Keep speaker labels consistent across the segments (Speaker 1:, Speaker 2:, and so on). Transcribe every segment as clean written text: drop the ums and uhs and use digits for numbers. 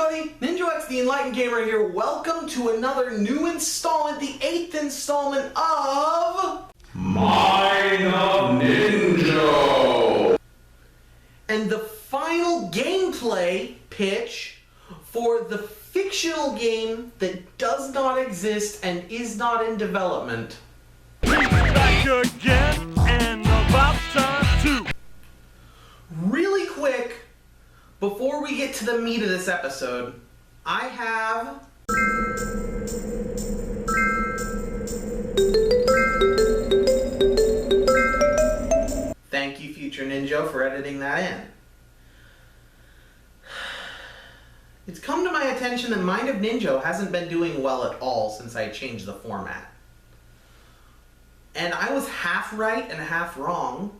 Speaker 1: everybody, Ninjo X the Enlightened Gamer here. Welcome to another new installment, the 8th installment of
Speaker 2: Mind of Ninjo!
Speaker 1: And the final gameplay pitch for the fictional game that does not exist and is not in development.
Speaker 3: Back again and about time too.
Speaker 1: Really quick, before we get to the meat of this episode, I have thank you, Future Ninja, for editing that in. It's come to my attention that Mind of Ninja hasn't been doing well at all since I changed the format. And I was half right and half wrong,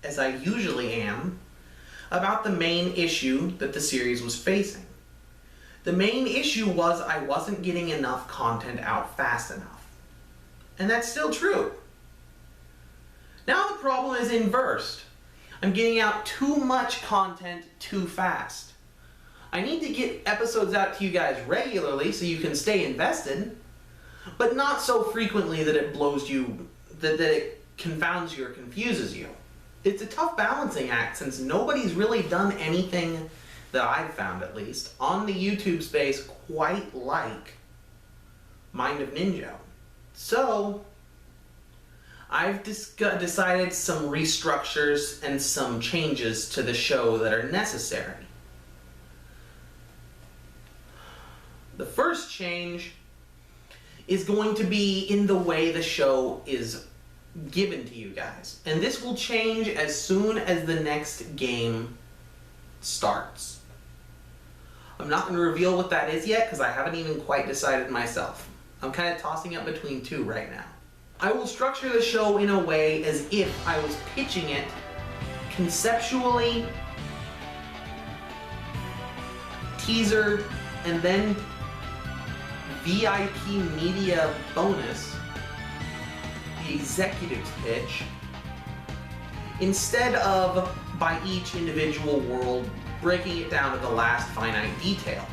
Speaker 1: as I usually am, about the main issue that the series was facing. The main issue was I wasn't getting enough content out fast enough. And that's still true. Now the problem is inversed. I'm getting out too much content too fast. I need to get episodes out to you guys regularly so you can stay invested, but not so frequently that it blows you, that it confounds you or confuses you. It's a tough balancing act since nobody's really done anything, that I've found at least, on the YouTube space quite like Mind of Ninja. So, I've decided some restructures and some changes to the show that are necessary. The first change is going to be in the way the show is given to you guys. And this will change as soon as the next game starts. I'm not going to reveal what that is yet because I haven't even quite decided myself. I'm kind of tossing up between two right now. I will structure the show in a way as if I was pitching it conceptually, teaser, and then VIP media bonus, the executive's pitch, instead of by each individual world breaking it down to the last finite detail.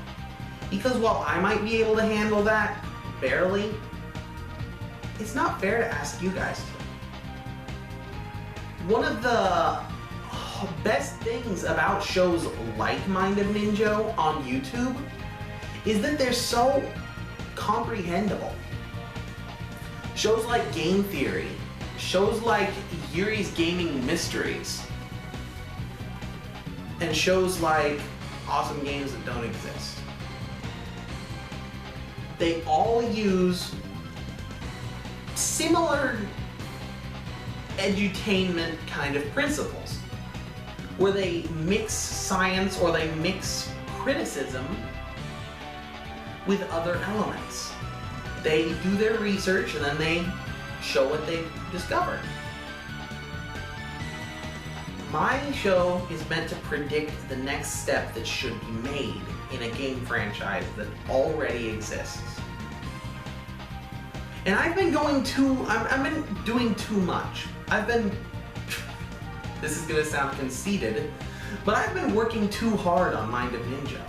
Speaker 1: Because while I might be able to handle that barely, it's not fair to ask you guys to. One of the best things about shows like Mind of Ninja on YouTube is that they're so comprehensible. Shows like Game Theory, shows like Yuri's Gaming Mysteries, and shows like Awesome Games That Don't Exist. They all use similar edutainment kind of principles, where they mix science or they mix criticism with other elements. They do their research and then they show what they've discovered. My show is meant to predict the next step that should be made in a game franchise that already exists. And I've been doing too much. This is gonna sound conceited, but I've been working too hard on Mind of Ninja.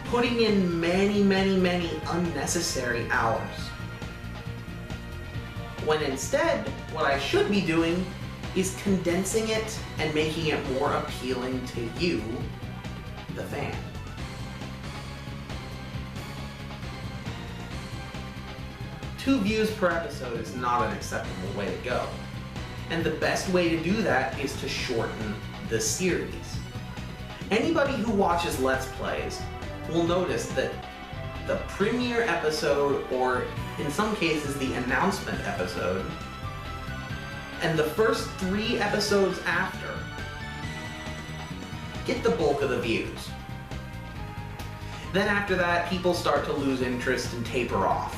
Speaker 1: Putting in many unnecessary hours. When instead, what I should be doing is condensing it and making it more appealing to you, the fan. Two views per episode is not an acceptable way to go. And the best way to do that is to shorten the series. Anybody who watches Let's Plays will notice that the premiere episode, or in some cases the announcement episode, and the first 3 episodes after get the bulk of the views. Then after that, people start to lose interest and taper off.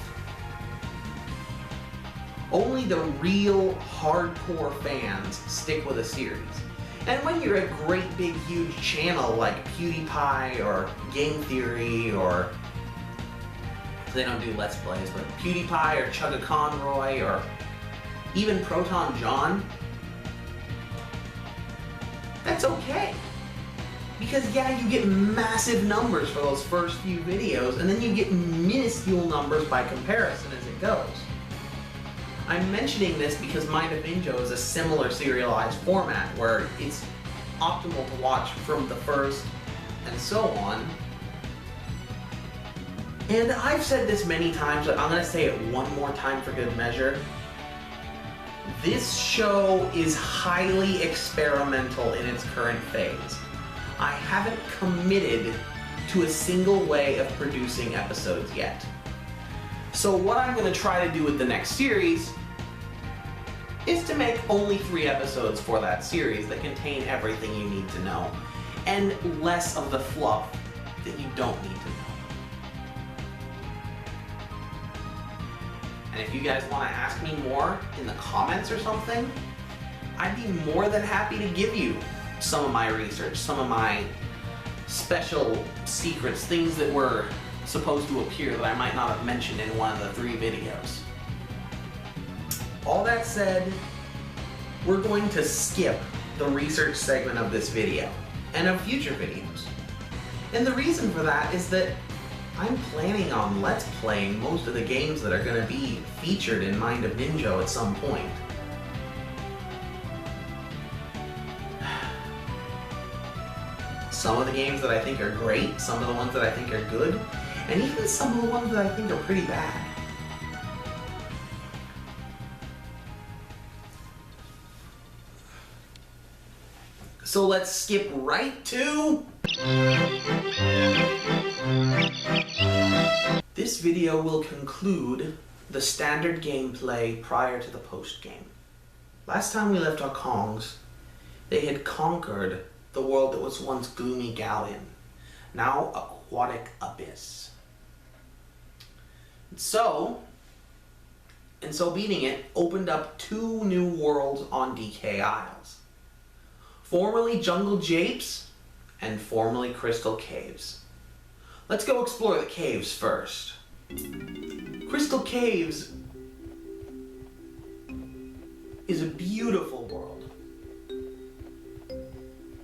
Speaker 1: Only the real hardcore fans stick with a series. And when you're a great big huge channel like PewDiePie or Game Theory, or they don't do Let's Plays, but PewDiePie or Chugga Conroy or even Proton John, that's okay. Because yeah, you get massive numbers for those first few videos, and then you get minuscule numbers by comparison as it goes. I'm mentioning this because Mind of Ninja is a similar serialized format where it's optimal to watch from the first and so on. And I've said this many times, but I'm going to say it one more time for good measure. This show is highly experimental in its current phase. I haven't committed to a single way of producing episodes yet. So what I'm going to try to do with the next series is to make only 3 episodes for that series that contain everything you need to know, and less of the fluff that you don't need to know. And if you guys want to ask me more in the comments or something, I'd be more than happy to give you some of my research, some of my special secrets, things that were supposed to appear that I might not have mentioned in one of the 3 videos. All that said, we're going to skip the research segment of this video and of future videos. And the reason for that is that I'm planning on Let's Playing most of the games that are going to be featured in Mind of Ninja at some point. Some of the games that I think are great, some of the ones that I think are good, and even some of the ones that I think are pretty bad. So let's skip right to... This video will conclude the standard gameplay prior to the post-game. Last time we left our Kongs, they had conquered the world that was once gloomy Galleon, now aquatic abyss. So beating it opened up 2 new worlds on DK Isles. Formerly Jungle Japes and formerly Crystal Caves. Let's go explore the caves first. Crystal Caves is a beautiful world,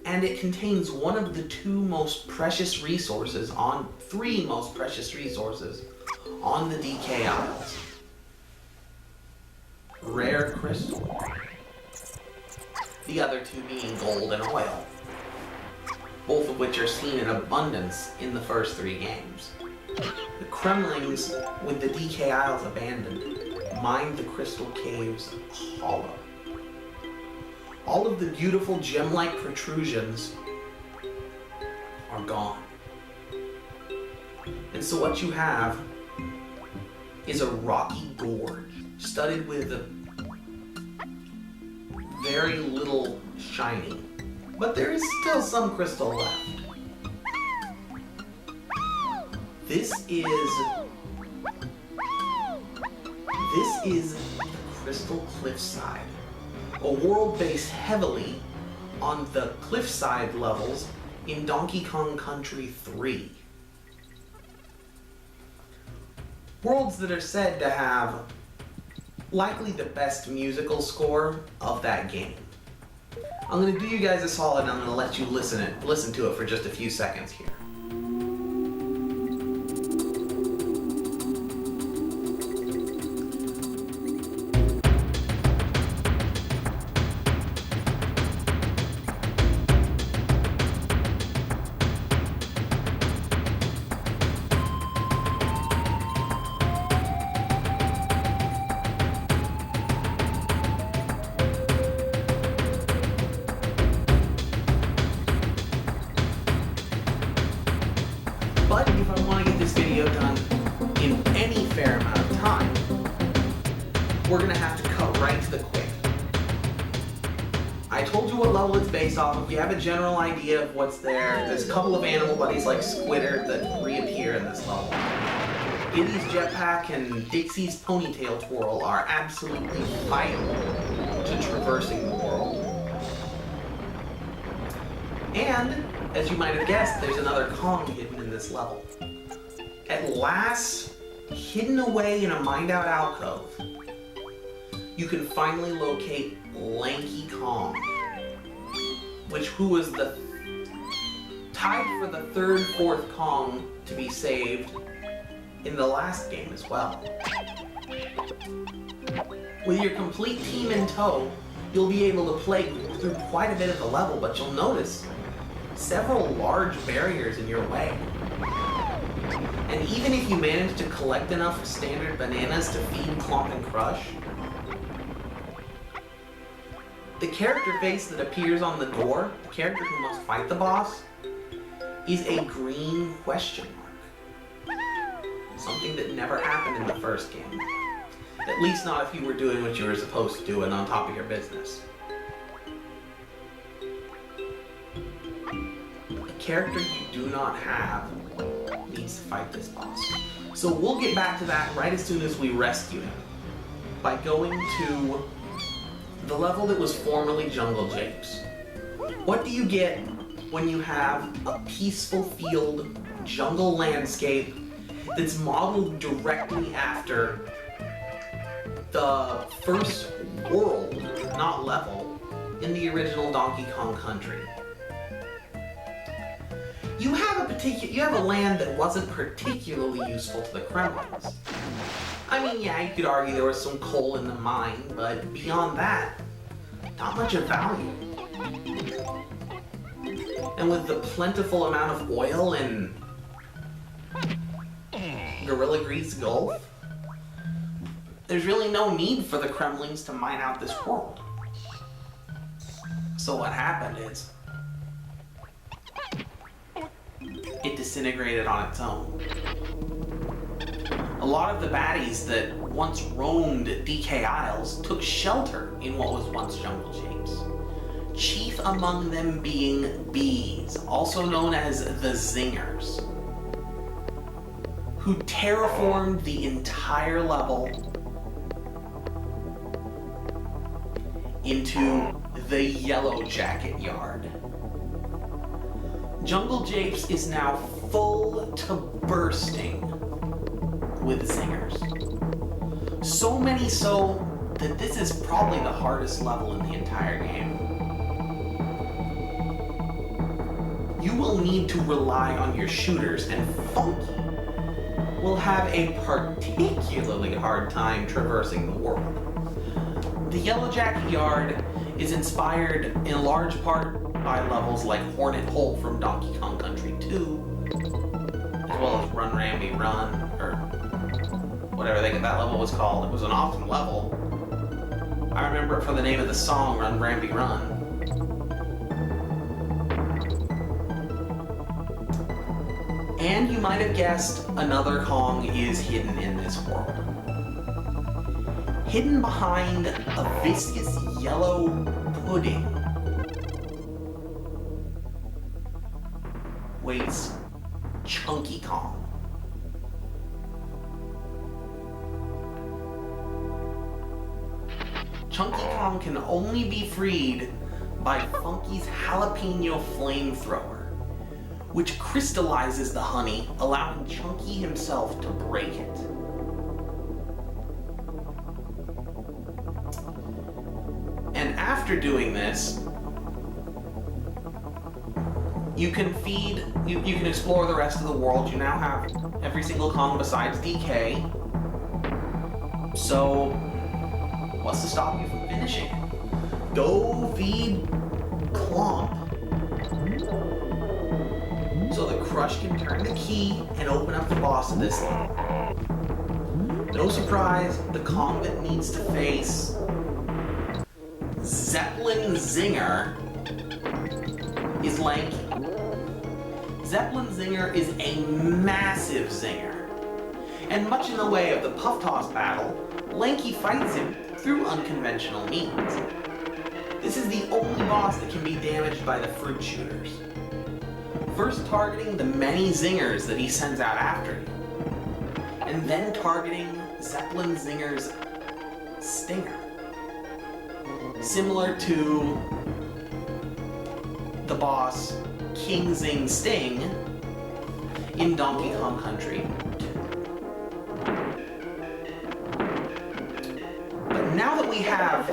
Speaker 1: and it contains one of the 3 most precious resources on the DK Isles. Rare crystal. The other 2 being gold and oil, both of which are seen in abundance in the first 3 games. The Kremlings, with the DK Isles abandoned, mined the Crystal Caves hollow. All of the beautiful gem-like protrusions are gone. And so what you have is a rocky gorge studded with very little shiny, but there is still some crystal left. This is the Crystal Cliffside, a world based heavily on the cliffside levels in Donkey Kong Country 3. Worlds that are said to have likely the best musical score of that game. I'm going to do you guys a solid and I'm going to let you listen to it for just a few seconds here. But if I want to get this video done in any fair amount of time, we're going to have to cut right to the quick. I told you what level it's based off of. You have a general idea of what's there. There's a couple of animal buddies like Squitter that reappear in this level. Diddy's jetpack and Dixie's ponytail twirl are absolutely vital to traversing the world. And, as you might have guessed, there's another Kong hidden in this level. At last, hidden away in a mined-out alcove, you can finally locate Lanky Kong, who was the tied for the third, fourth Kong to be saved in the last game as well. With your complete team in tow, you'll be able to play through quite a bit of the level, but you'll notice several large barriers in your way. And even if you manage to collect enough standard bananas to feed Clomp and Crush, the character face that appears on the door, the character who must fight the boss, is a green question mark. Something that never happened in the first game. At least not if you were doing what you were supposed to do and on top of your business. A character you do not have needs to fight this boss. So we'll get back to that right as soon as we rescue him, by going to the level that was formerly Jungle Japes. What do you get when you have a peaceful field jungle landscape that's modeled directly after the first world, not level, in the original Donkey Kong Country? You have a land that wasn't particularly useful to the Kremlings. I mean, yeah, you could argue there was some coal in the mine, but beyond that, not much of value. And with the plentiful amount of oil in Gorilla Grease Gulf, there's really no need for the Kremlings to mine out this world. So what happened is, it disintegrated on its own. A lot of the baddies that once roamed DK Isles took shelter in what was once Jungle Japes. Chief among them being bees, also known as the Zingers, who terraformed the entire level into the Yellow Jacket Yard. Jungle Japes is now full to bursting with zingers. So many so that this is probably the hardest level in the entire game. You will need to rely on your shooters, and Funky will have a particularly hard time traversing the world. The Yellow Jacket Yard is inspired in large part by levels like Hornet Hole from Donkey Kong Country 2, as well as Run Rambi Run, or whatever that level was called. It was an awesome level. I remember it for the name of the song, Run Rambi Run. And you might have guessed another Kong is hidden in this world. Hidden behind a viscous yellow pudding waits Chunky Kong. Chunky Kong can only be freed by Funky's jalapeno flamethrower, which crystallizes the honey, allowing Chunky himself to break it. And after doing this, you can you can explore the rest of the world. You now have every single Kong besides DK. So, what's to stop you from finishing it? Go feed Clomp so the Crush can turn the key and open up the boss of this level. No surprise, the Kong that needs to face Zeppelin Zinger is lanky. Zeppelin Zinger is a massive zinger, and much in the way of the Puff Toss battle, Lanky fights him through unconventional means. This is the only boss that can be damaged by the fruit shooters. First targeting the many zingers that he sends out after you, and then targeting Zeppelin Zinger's stinger. Similar to the boss King Zing Sting in Donkey Kong Country 2. But now that we have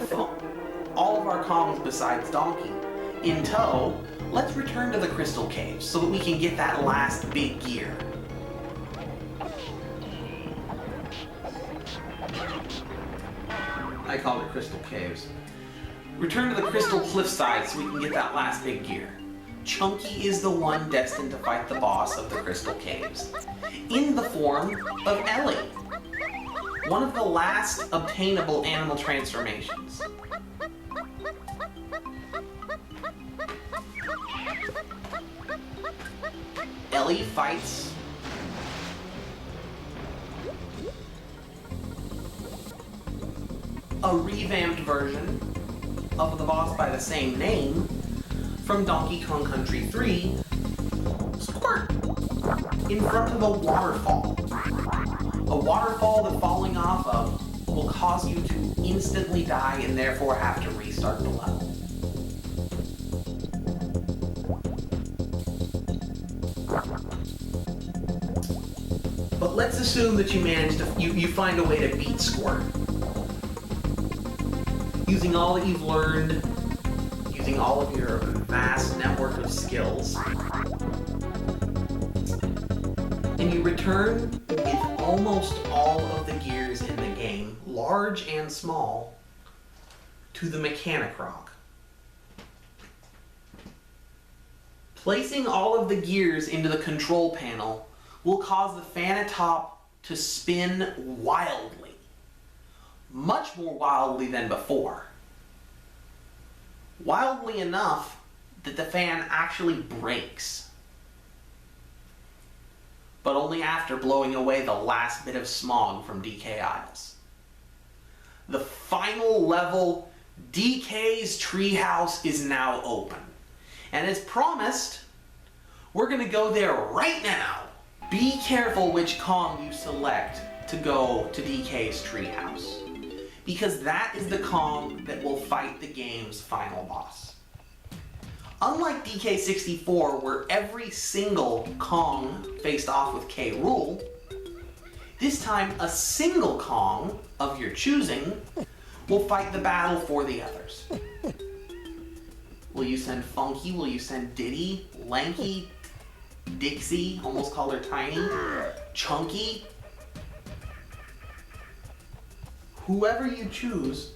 Speaker 1: all of our Kongs besides Donkey, In tow, let's return to the Crystal Caves so that we can get that last big gear. I call it Crystal Caves. Return to the Crystal Cliffside so we can get that last big gear. Chunky is the one destined to fight the boss of the Crystal Caves, in the form of Ellie, one of the last obtainable animal transformations. Ellie fights a revamped version of the boss by the same name from Donkey Kong Country 3, Squirt, in front of a waterfall. A waterfall that falling off of will cause you to instantly die and therefore have to restart the level. But let's assume that you manage to, you find a way to beat Squirt. Using all that you've learned, using all of your vast network of skills, and you return with almost all of the gears in the game, large and small, to the Mechanic Rock. Placing all of the gears into the control panel will cause the fan atop to spin wildly. Much more wildly than before. Wildly enough that the fan actually breaks. But only after blowing away the last bit of smog from DK Isles. The final level, DK's Treehouse, is now open. And as promised, we're gonna go there right now. Be careful which Kong you select to go to DK's Treehouse, because that is the Kong that will fight the game's final boss. Unlike DK64, where every single Kong faced off with K. Rool, this time a single Kong of your choosing will fight the battle for the others. Will you send Funky? Will you send Diddy? Lanky? Dixie? Almost called her Tiny? Chunky? Whoever you choose,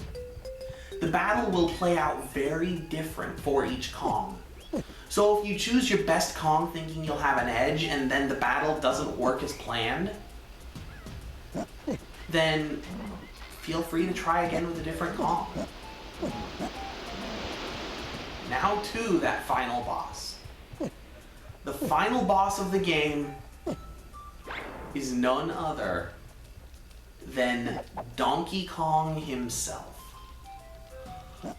Speaker 1: the battle will play out very different for each Kong. So if you choose your best Kong thinking you'll have an edge and then the battle doesn't work as planned, then feel free to try again with a different Kong. Now to that final boss. The final boss of the game is none other than Donkey Kong himself.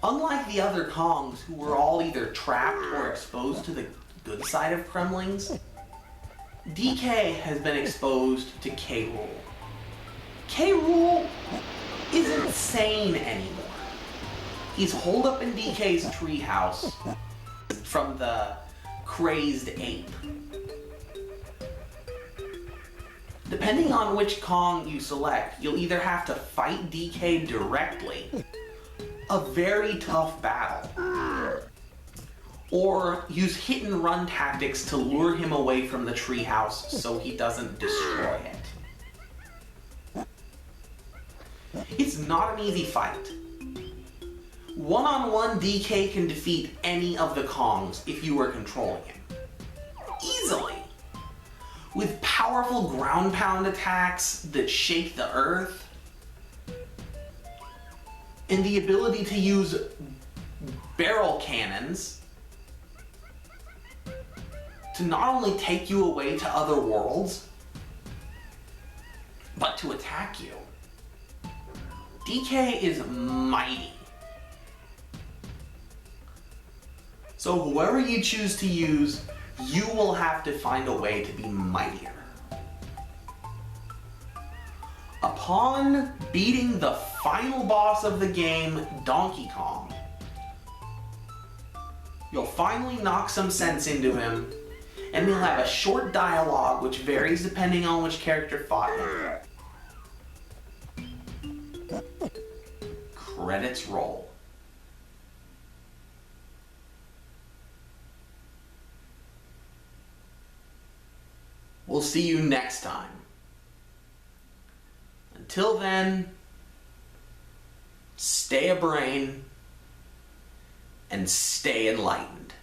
Speaker 1: Unlike the other Kongs, who were all either trapped or exposed to the good side of Kremlings, DK has been exposed to K. Rool. K. Rool isn't sane anymore. He's holed up in DK's treehouse from the crazed ape. Depending on which Kong you select, you'll either have to fight DK directly, a very tough battle, or use hit and run tactics to lure him away from the treehouse so he doesn't destroy it. It's not an easy fight. One-on-one, DK can defeat any of the Kongs if you are controlling him. Easily. With powerful ground pound attacks that shake the earth, and the ability to use barrel cannons to not only take you away to other worlds, but to attack you. DK is mighty. So whoever you choose to use, you will have to find a way to be mightier. Upon beating the final boss of the game, Donkey Kong, you'll finally knock some sense into him, and he'll have a short dialogue which varies depending on which character fought him. Credits roll. We'll see you next time. Until then, stay a brain and stay enlightened.